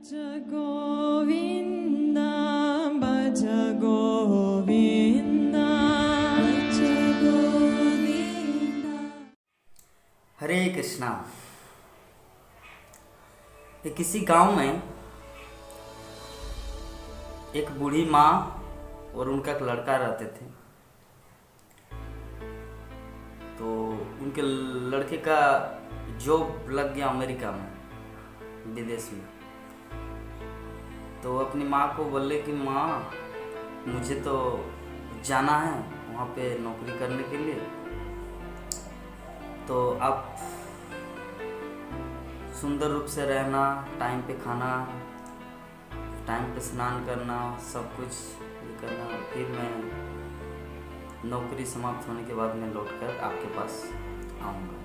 गोविंदा भज गोविंदा भज गोविंदा। हरे कृष्णा। किसी गांव में एक बूढ़ी माँ और उनका एक लड़का रहते थे। तो उनके लड़के का जॉब लग गया अमेरिका में, विदेश में। तो अपनी माँ को बोले कि माँ मुझे तो जाना है वहाँ पे नौकरी करने के लिए, तो आप सुंदर रूप से रहना, टाइम पे खाना, टाइम पे स्नान करना, सब कुछ ये करना। फिर मैं नौकरी समाप्त होने के बाद मैं लौटकर आपके पास आऊँगा।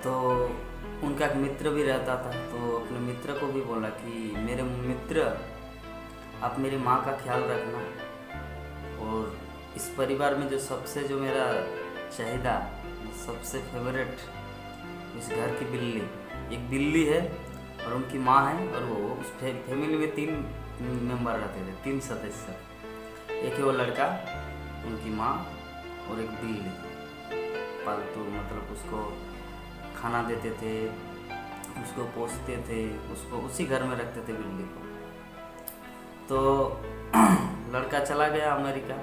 तो उनका एक मित्र भी रहता था, तो अपने मित्र को भी बोला कि मेरे मित्र आप मेरी माँ का ख्याल रखना, और इस परिवार में जो मेरा चाहिदा, सबसे फेवरेट इस घर की बिल्ली, एक बिल्ली है और उनकी माँ है, और वो उस फैमिली में 3 मेंबर रहते थे, 3 सदस्य। एक है वो लड़का, उनकी माँ और एक बिल्ली पालतू, मतलब उसको खाना देते थे, उसको पोसते थे, उसको उसी घर में रखते थे बिल्ली को। तो लड़का चला गया अमेरिका।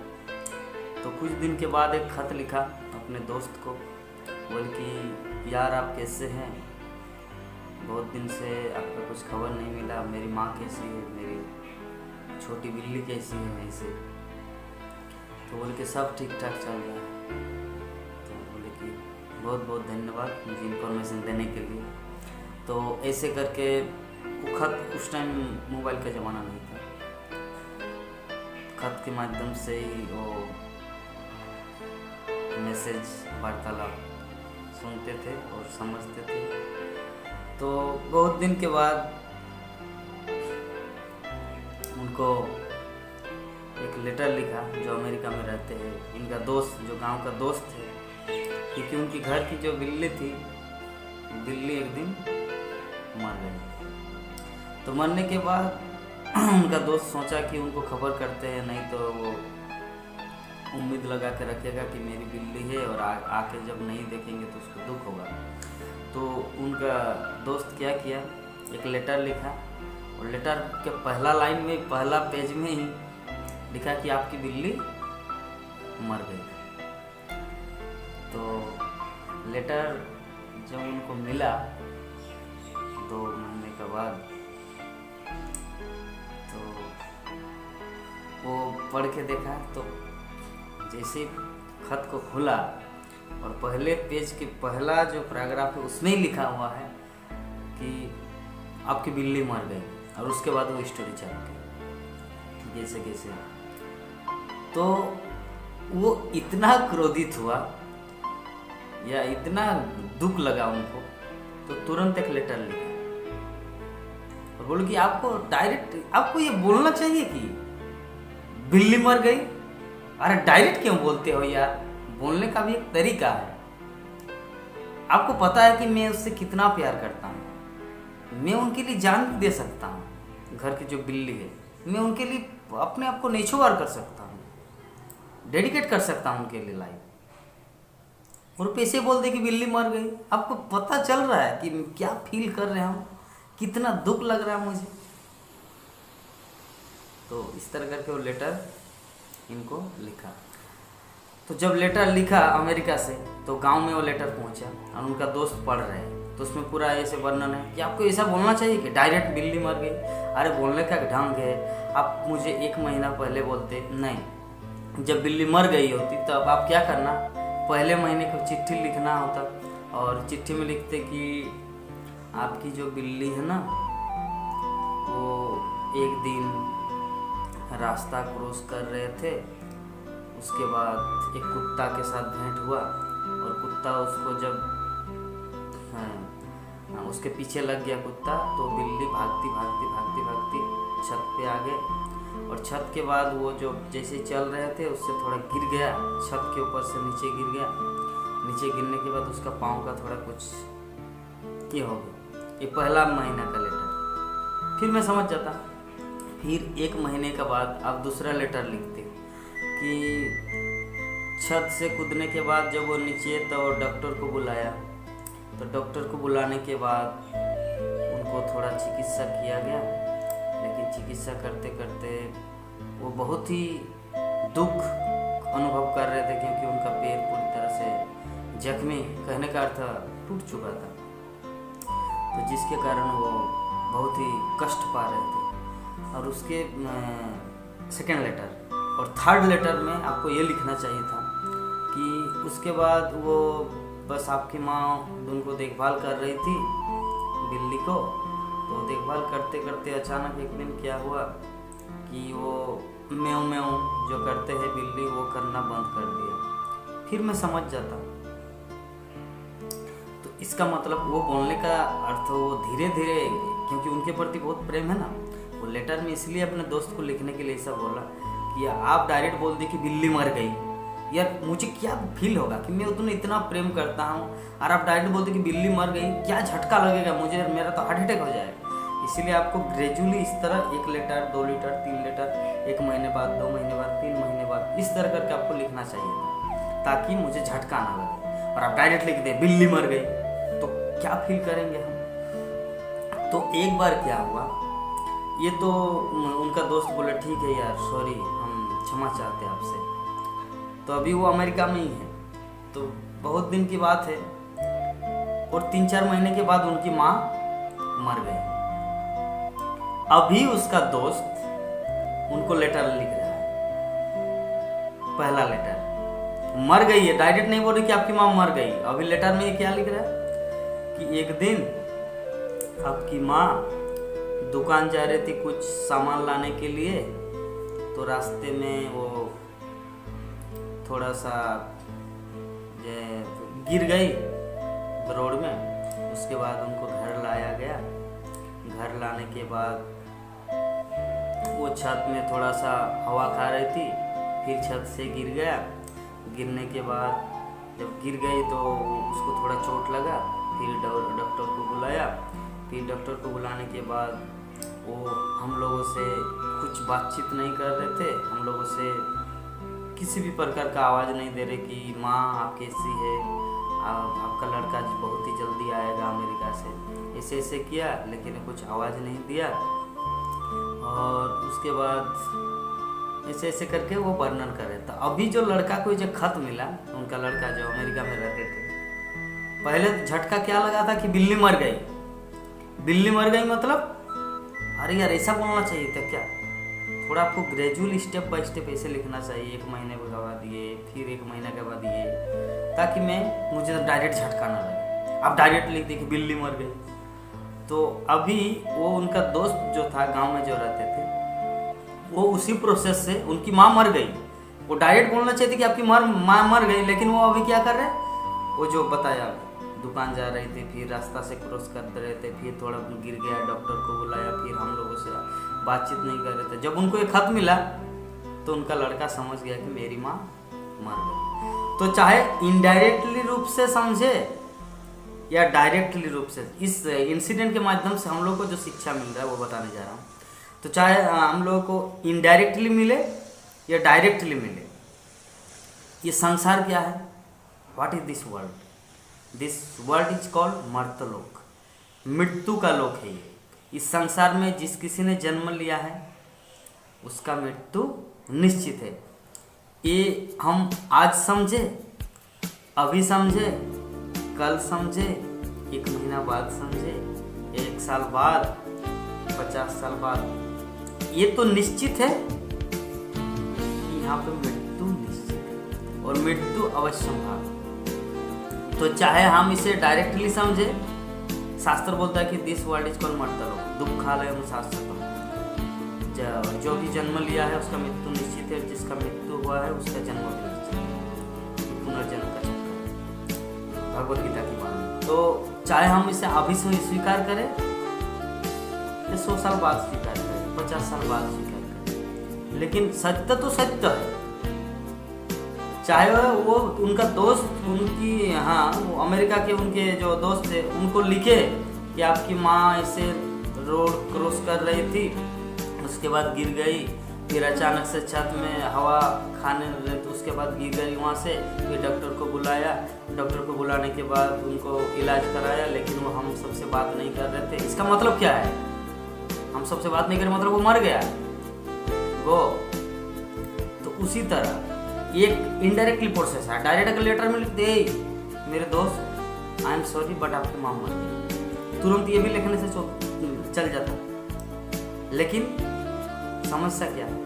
तो कुछ दिन के बाद एक खत लिखा अपने दोस्त को, बोल कि यार आप कैसे हैं, बहुत दिन से आपका कुछ खबर नहीं मिला, मेरी माँ कैसी है, मेरी छोटी बिल्ली कैसी है, ऐसे। तो बोल के सब ठीक ठाक चल रहा है। बहुत बहुत धन्यवाद मुझे इन्फॉर्मेशन देने के लिए। तो ऐसे करके वो खत, उस टाइम मोबाइल का ज़माना नहीं था, खत के माध्यम से ही वो मैसेज वार्तालाप सुनते थे और समझते थे। तो बहुत दिन के बाद उनको एक लेटर लिखा, जो अमेरिका में रहते हैं, इनका दोस्त, जो गांव का दोस्त है, क्योंकि उनकी घर की जो बिल्ली थी, बिल्ली एक दिन मर गई। तो मरने के बाद उनका दोस्त सोचा कि उनको खबर करते हैं, नहीं तो वो उम्मीद लगा के रखेगा कि मेरी बिल्ली है, और आके जब नहीं देखेंगे तो उसको दुख होगा। तो उनका दोस्त क्या किया, एक लेटर लिखा, और लेटर के पहला लाइन में, पहला पेज में ही लिखा कि आपकी बिल्ली मर गई। तो लेटर जब उनको मिला 2 महीने के बाद, तो वो पढ़ के देखा, तो जैसे खत को खोला और पहले पेज के पहला जो पैराग्राफ है उसमें ही लिखा हुआ है कि आपकी बिल्ली मर गई, और उसके बाद वो स्टोरी चल गई कैसे कैसे। तो वो इतना क्रोधित हुआ या इतना दुख लगा उनको, तो तुरंत एक लेटर लिखा और बोलो कि आपको डायरेक्ट, आपको ये बोलना चाहिए कि बिल्ली मर गई। अरे डायरेक्ट क्यों बोलते हो यार, बोलने का भी एक तरीका है। आपको पता है कि मैं उससे कितना प्यार करता हूँ, मैं उनके लिए जान भी दे सकता हूँ। घर की जो बिल्ली है, मैं उनके लिए अपने आप को नीचोवार कर सकता हूँ, डेडिकेट कर सकता हूँ उनके लिए लाइफ, और पैसे बोल दे कि बिल्ली मर गई। आपको पता चल रहा है कि क्या फील कर रहा हूँ, कितना दुख लग रहा है मुझे। तो इस तरह करके वो लेटर इनको लिखा। तो जब लेटर लिखा अमेरिका से, तो गांव में वो लेटर पहुंचा और उनका दोस्त पढ़ रहे हैं। तो उसमें पूरा ऐसे वर्णन है कि आपको ऐसा बोलना चाहिए कि डायरेक्ट बिल्ली मर गई। अरे बोलने का ढंग है, आप मुझे 1 महीना पहले बोलते। नहीं, जब बिल्ली मर गई होती तो अब आप क्या करना, पहले महीने को चिट्ठी लिखना होता, और चिट्ठी में लिखते कि आपकी जो बिल्ली है ना, वो एक दिन रास्ता क्रॉस कर रहे थे, उसके बाद एक कुत्ता के साथ भेंट हुआ, और कुत्ता उसको जब उसके पीछे लग गया कुत्ता, तो बिल्ली भागती भागती भागती भागती छत पे आ गए, और छत के बाद वो जो जैसे चल रहे थे उससे थोड़ा गिर गया, छत के ऊपर से नीचे गिर गया। नीचे गिरने के बाद उसका पाँव का थोड़ा कुछ ये हो गया, ये पहला महीना का लेटर। फिर मैं समझ जाता। फिर 1 महीने के बाद आप दूसरा लेटर लिखते कि छत से कूदने के बाद जब वो नीचे तो डॉक्टर को बुलाया, तो डॉक्टर को बुलाने के बाद उनको थोड़ा चिकित्सा किया गया, लेकिन चिकित्सा करते करते वो बहुत ही दुख अनुभव कर रहे थे, क्योंकि उनका पैर पूरी तरह से जख्मी, कहने का अर्थ टूट चुका था, तो जिसके कारण वो बहुत ही कष्ट पा रहे थे। और उसके सेकेंड लेटर और थर्ड लेटर में आपको ये लिखना चाहिए था कि उसके बाद वो बस आपकी माँ उनको देखभाल कर रही थी, बिल्ली को, तो देखभाल करते करते अचानक एक दिन क्या हुआ कि वो म्याऊं म्याऊं जो करते हैं बिल्ली, वो करना बंद कर दिया। फिर मैं समझ जाता। तो इसका मतलब वो बोलने का अर्थ वो धीरे धीरे, क्योंकि उनके प्रति बहुत प्रेम है ना, वो लेटर में इसलिए अपने दोस्त को लिखने के लिए ऐसा बोला कि आप डायरेक्ट बोल दी कि बिल्ली मर गई, यार मुझे क्या फील होगा कि मैं तुम्हें इतना प्रेम करता हूँ और आप डायरेक्ट बोलते कि बिल्ली मर गई, क्या झटका लगेगा मुझे, मेरा तो हार्ट अटैक हो जाएगा। इसीलिए आपको ग्रेजुअली इस तरह 1 लेटर, 2 लेटर, 3 लेटर, 1 महीने बाद, 2 महीने बाद, 3 महीने बाद, इस तरह करके आपको लिखना चाहिए था, ताकि मुझे झटका ना लगे। और आप डायरेक्ट लिख दे बिल्ली मर गई तो क्या फील करेंगे हम। तो एक बार क्या हुआ, ये तो उनका दोस्त बोले ठीक है यार, सॉरी, हम क्षमा चाहते हैं आपसे। तो अभी वो अमेरिका में ही है, तो बहुत दिन की बात है, और 3-4 महीने के बाद उनकी माँ मर गई। अभी उसका दोस्त उनको लेटर लिख रहा है, पहला लेटर, मर गई है, डायरेक्ट नहीं बोल रही कि आपकी माँ मर गई। अभी लेटर में ये क्या लिख रहा है कि एक दिन आपकी माँ दुकान जा रही थी कुछ सामान लाने के लिए, तो रास्ते में वो थोड़ा सा गिर गई रोड में। उसके बाद उनको घर लाया गया। घर लाने के बाद वो छत में थोड़ा सा हवा खा रही थी, फिर छत से गिर गया। गिरने के बाद जब गिर गई तो उसको थोड़ा चोट लगा, फिर डॉक्टर को बुलाया। फिर डॉक्टर को बुलाने के बाद वो हम लोगों से कुछ बातचीत नहीं कर रहे थे, हम लोगों से किसी भी प्रकार का आवाज़ नहीं दे रहे कि माँ आप कैसी है, आपका लड़का बहुत ही जल्दी आएगा अमेरिका से, ऐसे ऐसे किया, लेकिन कुछ आवाज़ नहीं दिया। और उसके बाद ऐसे ऐसे करके वो वर्णन कर रहे थे। अभी जो लड़का को जो खत मिला, उनका लड़का जो अमेरिका में रहते थे, पहले झटका क्या लगा था कि बिल्ली मर गई। बिल्ली मर गई मतलब अरे यार ऐसा बोलना चाहिए था क्या, थोड़ा आपको ग्रेजुअली स्टेप बाय स्टेप ऐसे लिखना चाहिए। 1 महीने के बाद ये, फिर 1 महीने के बाद ये, ताकि मुझे डायरेक्ट झटका ना लगे। आप डायरेक्ट लिख दे कि बिल्ली मर गई। तो अभी वो उनका दोस्त जो था गांव में जो रहते थे, वो उसी प्रोसेस से उनकी माँ मर गई, वो डायरेक्ट बोलना चाहिए कि आपकी माँ मर गई, लेकिन वो अभी क्या कर रहे, वो जो बताया दुकान जा रही थी, फिर रास्ता से क्रॉस करते रहे थे, फिर थोड़ा गिर गया, डॉक्टर को बुलाया, फिर हम लोगों से बातचीत नहीं कर रहे थे। जब उनको एक खत मिला तो उनका लड़का समझ गया कि मेरी माँ मर गई। तो चाहे इनडायरेक्टली रूप से समझे या डायरेक्टली रूप से, इस इंसिडेंट के माध्यम से हम लोग को जो शिक्षा मिल रहा है वो बताने जा रहा हूँ। तो चाहे हम लोगों को इनडायरेक्टली मिले या डायरेक्टली मिले, ये संसार क्या है, what is this world? This world is called मर्तलोक, मृत्यु का लोक है ये। इस संसार में जिस किसी ने जन्म लिया है उसका मृत्यु निश्चित है। ये हम आज समझे, अभी समझे, कल समझे, 1 महीना बाद समझे, 1 साल बाद, 50 साल बाद, ये तो निश्चित है कि यहाँ पे मृत्यु निश्चित है और मृत्यु अवश्य संभव। तो चाहे हम इसे डायरेक्टली समझे, शास्त्र बोलता है कि दिस वर्ल्ड इज कॉल्ड मर्तलोक, दुःखालयम शाश्वतम, जो भी जन्म लिया है उसका मृत्यु निश्चित है, जिसका मृत्यु हुआ है उसका जन्म भी निश्चित है। पुनर्जन्म का चक्कर, भगवत गीता की बात। तो चाहे हम इसे अभी से स्वीकार करें या 100 साल बाद स्वीकार करें, 50 साल बाद स्वीकार करें, लेकिन सत्य तो सत्य है। चाहे वो उनका दोस्त, उनकी वो अमेरिका के उनके जो दोस्त थे उनको लिखे कि आपकी माँ ऐसे रोड क्रॉस कर रही थी, उसके बाद गिर गई, फिर अचानक से छत में हवा खाने लगे तो उसके बाद गिर गई वहाँ से, फिर डॉक्टर को बुलाया, डॉक्टर को बुलाने के बाद उनको इलाज कराया, लेकिन वो हम सबसे बात नहीं कर रहे थे। इसका मतलब क्या है? हम सबसे बात नहीं कर रहे मतलब वो मर गया गो। तो उसी तरह एक इनडायरेक्टली प्रोसेस है। डायरेक्ट अगर लेटर में लिख दे मेरे दोस्त आई एम सॉरी बट आपकी माँ मर गई, तुरंत ये भी लिखने से चल जाता, लेकिन समस्या क्या है?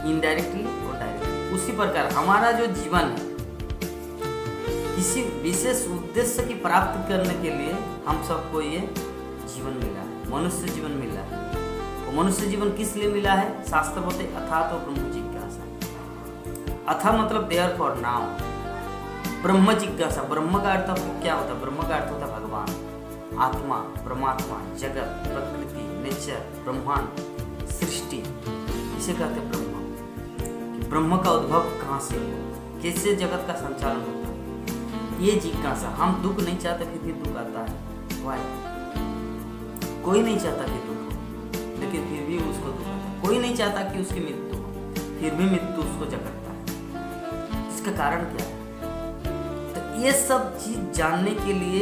इनडायरेक्टली और डायरेक्टली। उसी प्रकार हमारा जो जीवन है, किसी विशेष उद्देश्य की प्राप्ति करने के लिए हम सबको ये जीवन मिला है, मनुष्य जीवन मिला है। वो मनुष्य जीवन किस लिए मिला है? शास्त्र बोलते अथा तो ब्रह्म जिज्ञासा। अथा मतलब देयर फॉर नाउ, ब्रह्म जिज्ञासा। ब्रह्म का अर्थ क्या होता है? ब्रह्म का अर्थ होता है भगवान, आत्मा, परमात्मा, जगत, प्रकृति, नेचर, ब्रह्मांड, सृष्टि, इसे कहते हैं ब्रह्म। ब्रह्म का उद्भव कहाँ से हुआ, कैसे जगत का संचालन होता है, ये जिज्ञासा। हम दुख नहीं चाहते फिर भी दुख आता है। वाई? कोई नहीं चाहता कि दुख हो, लेकिन फिर भी उसको दुख आता है। कोई नहीं चाहता कि उसकी मृत्यु हो, फिर भी मृत्यु उसको जगाता है। इसका कारण क्या है? तो ये सब चीज जानने के लिए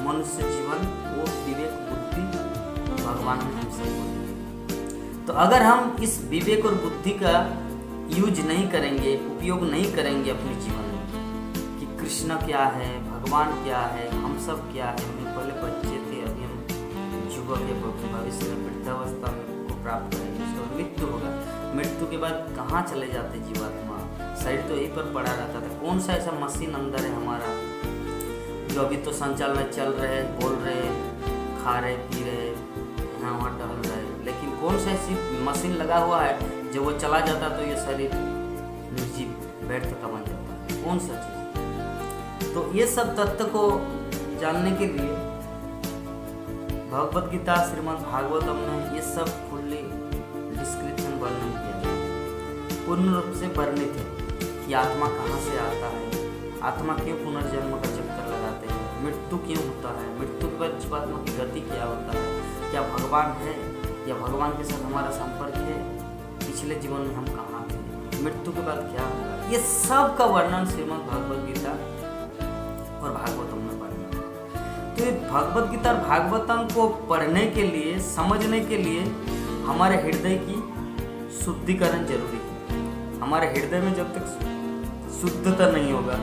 मनुष्य जीवन वो विवेक बुद्धि भगवान ने हमसे बोली। तो अगर हम इस विवेक और बुद्धि का यूज नहीं करेंगे, उपयोग नहीं करेंगे अपने जीवन में कि कृष्ण क्या है, भगवान क्या है, हम सब क्या है। हम पहले बच्चे थे, अभी हम युवक के भविष्य में वृद्धावस्था में को प्राप्त करेंगे, उसका मृत्यु होगा। मृत्यु के बाद कहाँ चले जाते जीवात्मा? शरीर तो यहीं पर पड़ा रहता था। कौन सा ऐसा मशीन अंदर है हमारा जो अभी तो संचालन चल रहे, बोल रहे, खा रहे, पी रहे, यहाँ वहाँ टहल रहे, लेकिन कौन सा ऐसी मशीन लगा हुआ है जब वो चला जाता तो ये शरीर निर्जीव व्यर्थ का बन जाता है? कौन सा चीज? तो ये सब तत्व को जानने के लिए भगवत गीता, श्रीमद् भागवतम में ये सब फुल्ली डिस्क्रिप्शन वर्णन किया है, पूर्ण रूप से वर्णित है कि आत्मा कहाँ से आता है, आत्मा क्यों पुनर्जन्म का चक्कर लगाते हैं, मृत्यु क्यों होता है, मृत्यु के बाद जीवात्मा की गति क्या होता है, क्या भगवान है या भगवान के साथ हमारा संपर्क है, पिछले जीवन में हम कहाँ थे, मृत्यु के बाद क्या होगा। ये सब का वर्णन श्रीमद् भगवत गीता और भागवतम में वर्णन। तो ये भगवत गीता और भागवतम को पढ़ने के लिए, समझने के लिए हमारे हृदय की शुद्धिकरण जरूरी है। हमारे हृदय में जब तक शुद्धता नहीं होगा,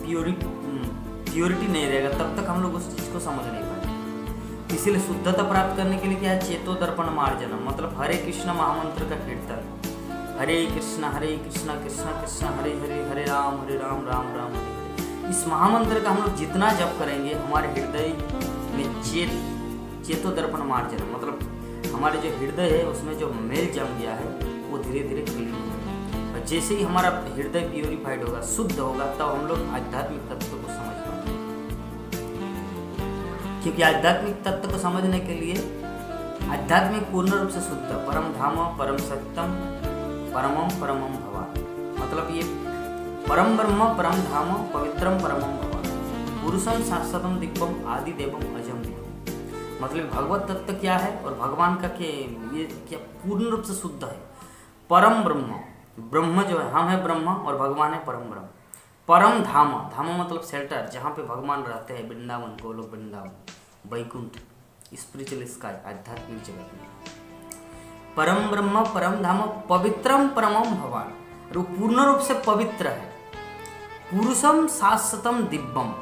प्योरिटी नहीं रहेगा, तब तक हम लोग उस चीज को समझ नहीं पाएंगे। इसीलिए शुद्धता प्राप्त करने के लिए क्या है? चेतो दर्पण मार्जनम, मतलब हरे कृष्ण महामंत्र का कीर्तन। हरे कृष्ण कृष्ण कृष्ण हरे हरे, हरे राम राम राम हरे हरे। इस महामंत्र का हम लोग जितना जप करेंगे, हमारे हृदय में चेतो दर्पण मार्जनम, मतलब हमारे जो हृदय है उसमें जो मेल जम गया है वो धीरे धीरे क्लीन होगा। और जैसे ही हमारा हृदय प्योरीफाइड होगा, शुद्ध होगा, तब हम लोग आध्यात्मिक तत्व को समझ पाएंगे। क्योंकि आध्यात्मिक तत्व को समझने के लिए आध्यात्मिक पूर्ण रूप से शुद्ध, परम धाम परम सत्यम परमम परमम भवा, मतलब ये परम ब्रह्म परम धाम पवित्रम परमम भवा, पुरुषम शाश्वतम दिव्यम आदि देवम अजम दिव्यम। मतलब भगवत तत्व क्या है और भगवान का ये क्या पूर्ण रूप से शुद्ध है। परम ब्रह्म, ब्रह्म जो है, हम है ब्रह्म और भगवान है परम ब्रह्म। परम धाम, धाम मतलब शेल्टर, जहाँ पे भगवान रहते हैं, वृंदावन, गोलोक वृंदावन, वैकुंठ, स्पिरिचुअल स्काई, आध्यात्मिक जगत में। परम ब्रह्म परम धाम पवित्रम परमम भगवान, और वो पूर्ण रूप से पवित्र है। पुरुषम शाश्वतम दिव्यम,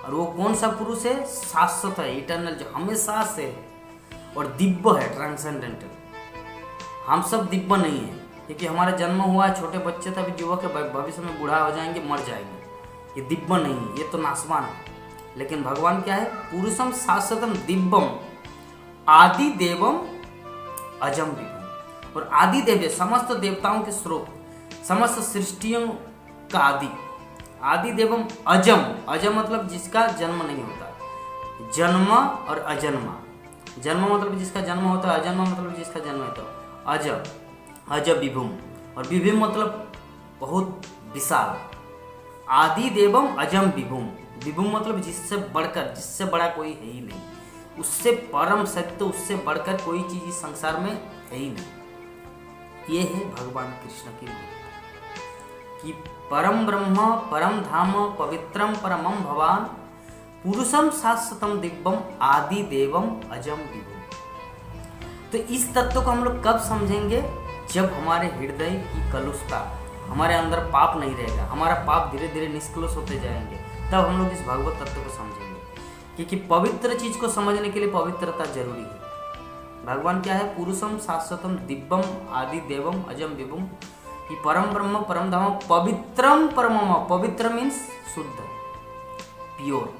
और वो कौन सा पुरुष है? शाश्वत है, इटर्नल, जो हमेशा से है, और दिव्य है, ट्रांसेंडेंटल। हम सब दिव्य नहीं है, क्योंकि हमारा जन्म हुआ छोटे बच्चे थे, अभी युवक के भविष्य में बूढ़ा हो जाएंगे, मर जाएंगे। ये दिव्य नहीं है, ये तो नाशवान है। लेकिन भगवान क्या है? पुरुषम शाश्वतम दिव्यम आदि देवम अजम विभुम, और आदि देव समस्त देवताओं के स्रोत, समस्त सृष्टियों का आदि, आदि देवम अजम, अजम मतलब जिसका जन्म नहीं होता, जन्म और अजन्मा, जन्म मतलब जिसका जन्म होता है, अजन्म मतलब जिसका जन्म है, तो अजब, अजब विभुम, और विभुम मतलब बहुत विशाल। आदि देवम अजम विभुम, विभुम मतलब जिससे बढ़कर, जिससे बड़ा कोई है ही नहीं। उससे परम सत्य, उससे बढ़कर कोई चीज इस संसार में है ही नहीं। ये है भगवान कृष्ण की महत्ता कि परम ब्रह्म परम धाम पवित्रम परमम भवान पुरुषम शाश्वतम दिव्यम आदि देवम अजम विभु। तो इस तत्व को हम लोग कब समझेंगे? जब हमारे हृदय की कलुषता, हमारे अंदर पाप नहीं रहेगा, हमारा पाप धीरे धीरे निष्कलुष होते जाएंगे, तब हम लोग इस भगवत तत्व को समझेंगे। क्योंकि पवित्र चीज को समझने के लिए पवित्रता जरूरी है। भगवान क्या है? पुरुषम शाश्वतम दिव्यम आदि देवम अजम विभुम, कि परम ब्रह्म परम धाम पवित्रम परमम। पवित्र मीन्स शुद्ध, प्योर।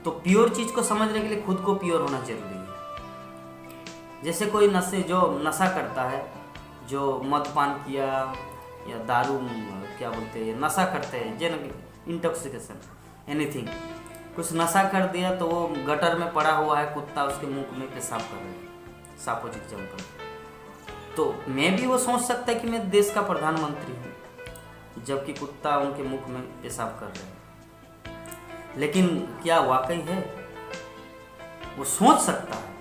तो प्योर चीज को समझने के लिए खुद को प्योर होना जरूरी है। जैसे कोई जो नशा करता है, जो मदपान किया या दारू क्या बोलते हैं, नशा करते हैं, जैसे इंटॉक्सिकेशन एनीथिंग, कुछ नशा कर दिया तो वो गटर में पड़ा हुआ है, कुत्ता उसके मुंह में पेशाब कर रहा है, सापोजिक एग्जाम्पल। तो मैं भी वो सोच सकता है कि मैं देश का प्रधानमंत्री हूँ, जबकि कुत्ता उनके मुख में पेशाब कर रहा है। लेकिन क्या वाकई है? वो सोच सकता है,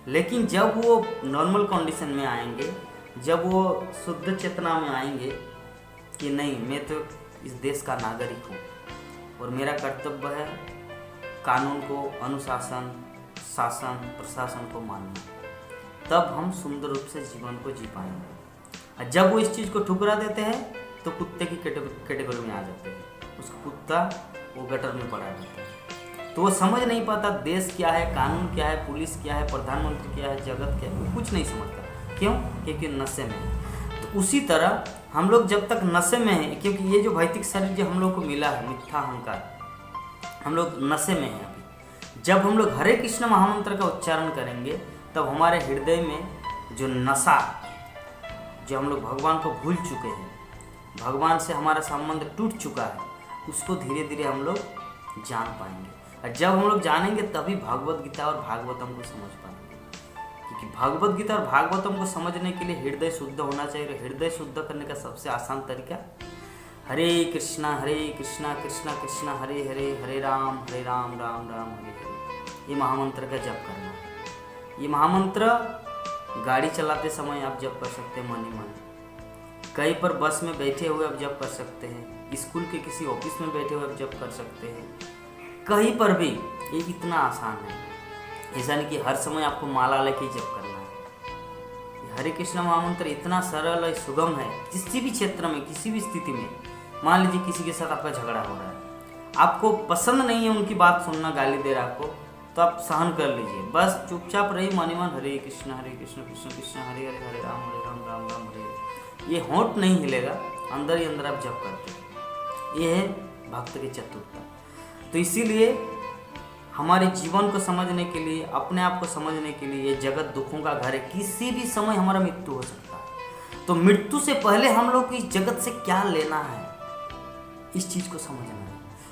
लेकिन जब वो नॉर्मल कंडीशन में आएंगे, जब वो शुद्ध चेतना में आएंगे कि नहीं, मैं तो इस देश का नागरिक हूँ और मेरा कर्तव्य है कानून को, अनुशासन, शासन, प्रशासन को मानना, तब हम सुंदर रूप से जीवन को जी पाएंगे। और जब वो इस चीज़ को ठुकरा देते हैं तो कुत्ते की कैटेगरी में आ जाते हैं। उसका कुत्ता वो गटर में पड़ा रहता है। तो वो समझ नहीं पाता देश क्या है, कानून क्या है, पुलिस क्या है, प्रधानमंत्री क्या है, जगत क्या है, वो कुछ नहीं समझता। क्यों? क्योंकि नशे में है। तो उसी तरह हम लोग जब तक नशे में हैं, क्योंकि ये जो भौतिक शरीर जो हम लोग को मिला है, मिथ्या अहंकार, हम लोग नशे में हैं अभी। जब हम लोग हरे कृष्ण महामंत्र का उच्चारण करेंगे, तब हमारे हृदय में जो नशा, जो हम लोग भगवान को भूल चुके हैं, भगवान से हमारा संबंध टूट चुका है, उसको धीरे धीरे हम लोग जान पाएंगे। और जब हम लोग जानेंगे तभी भागवत गीता और भागवतम को समझ पाएंगे। क्योंकि भागवत गीता और भागवतम को समझने के लिए हृदय शुद्ध होना चाहिए। और हृदय शुद्ध करने का सबसे आसान तरीका हरे कृष्णा कृष्णा कृष्णा हरे हरे, हरे राम राम राम हरे हरे, ये महामंत्र का जप करना है। ये महामंत्र गाड़ी चलाते समय आप जप कर सकते हैं, मन ही मन। कहीं पर बस में बैठे हुए आप जप कर सकते हैं, स्कूल के किसी ऑफिस में बैठे हुए आप जप कर सकते हैं, कहीं पर भी। ये इतना आसान है। ऐसा नहीं कि हर समय आपको माला लेके जप करना है। हरे कृष्ण महामंत्र इतना सरल और सुगम है। किसी भी क्षेत्र में, किसी भी स्थिति में, मान लीजिए किसी के साथ आपका झगड़ा हो रहा है, आपको पसंद नहीं है उनकी बात सुनना, गाली दे रहा है आपको, तो आप सहन कर लीजिए, बस चुपचाप रही, मन ही मन हरे कृष्ण कृष्ण कृष्ण हरे हरे, हरे राम राम राम हरे हरे। ये होंठ नहीं हिलेगा, अंदर ही अंदर आप जप करते हैं। ये है भक्त की चतुरता। तो इसीलिए हमारे जीवन को समझने के लिए, अपने आप को समझने के लिए, ये जगत दुखों का घर है। किसी भी समय हमारा मृत्यु हो सकता है। तो मृत्यु से पहले हम लोग को इस जगत से क्या लेना है, इस चीज़ को समझना है।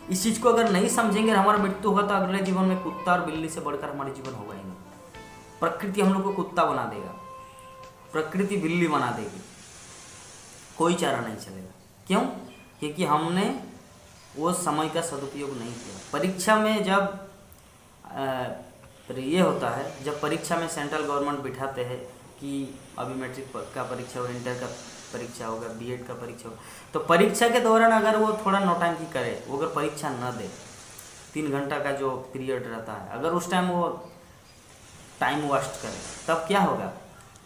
इस चीज़ को अगर नहीं समझेंगे, हमारा मृत्यु होगा, तो अगले जीवन में कुत्ता और बिल्ली से बढ़कर हमारा जीवन होगा ही नहीं। प्रकृति हम लोग को कुत्ता बना देगा, प्रकृति बिल्ली बना देगी, कोई चारा नहीं चलेगा। क्यों? क्योंकि हमने वो समय का सदुपयोग नहीं किया। परीक्षा में जब ये होता है, जब परीक्षा में सेंट्रल गवर्नमेंट बिठाते हैं कि अभी मैट्रिक का परीक्षा होगा, इंटर का परीक्षा होगा, बीएड का परीक्षा होगा, तो परीक्षा के दौरान अगर वो थोड़ा नौटंकी करे, वो अगर परीक्षा न दे, 3 घंटा का जो पीरियड रहता है, अगर उस टाइम वो टाइम वेस्ट करे, तब क्या होगा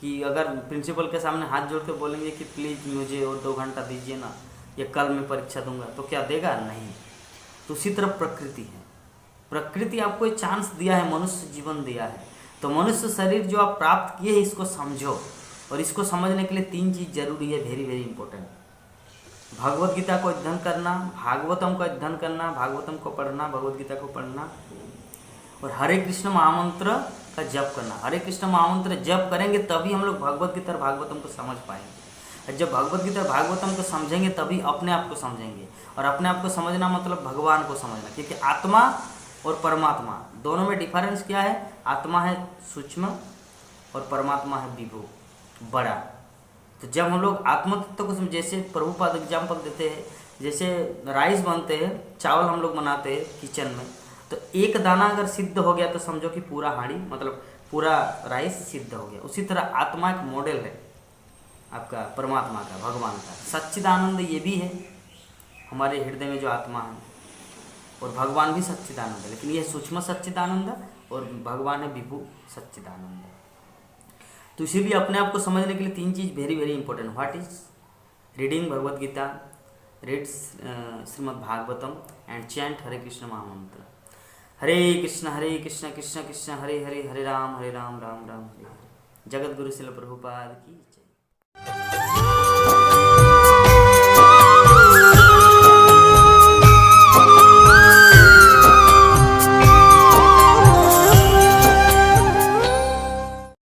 कि अगर प्रिंसिपल के सामने हाथ जोड़ के बोलेंगे कि प्लीज़ मुझे और 2 घंटा दीजिए ना, ये कल मैं परीक्षा दूंगा, तो क्या देगा? नहीं। तो उसी तरह प्रकृति है। प्रकृति आपको एक चांस दिया है, मनुष्य जीवन दिया है, तो मनुष्य शरीर जो आप प्राप्त किए हैं, इसको समझो। और इसको समझने के लिए 3 चीज़ जरूरी है, very very important. Bhagavad Gita को अध्ययन करना, भागवतम को अध्ययन करना, भागवतम को पढ़ना, भगवत गीता को पढ़ना, और हरे कृष्ण महामंत्र का जप करना। हरे कृष्ण महामंत्र जप करेंगे तभी हम लोग भगवत गीता और भागवतम को समझ पाएंगे। जब भगवत गीता और भागवतम को समझेंगे तभी अपने आप को समझेंगे। और अपने आप को समझना मतलब भगवान को समझना, क्योंकि आत्मा और परमात्मा दोनों में डिफरेंस क्या है? आत्मा है सूक्ष्म और परमात्मा है विभु, बड़ा। तो जब हम लोग आत्म तत्व को जैसे प्रभुपाद एग्जाम्पल देते हैं, जैसे राइस बनते हैं, चावल हम लोग बनाते हैं किचन में, तो एक दाना अगर सिद्ध हो गया तो समझो कि पूरा हांडी मतलब पूरा राइस सिद्ध हो गया। उसी तरह आत्मा एक मॉडल है आपका परमात्मा का, भगवान का। सच्चिदानंद ये भी है हमारे हृदय में जो आत्मा है, और भगवान भी सच्चिदानंद है, लेकिन ये सूक्ष्म सच्चिदानंद और भगवान है विभु सच्चिदानंद। तो इसीलिए अपने आप को समझने के लिए 3 चीज़ very very important. What is reading Bhagavad Gita, read Srimad Bhagavatam and chant Hare Krishna mahamantra. Hare Krishna Krishna Krishna Hare Hare, हरे राम राम राम हरे हरे। जगत गुरु शिल प्रभुपाद की।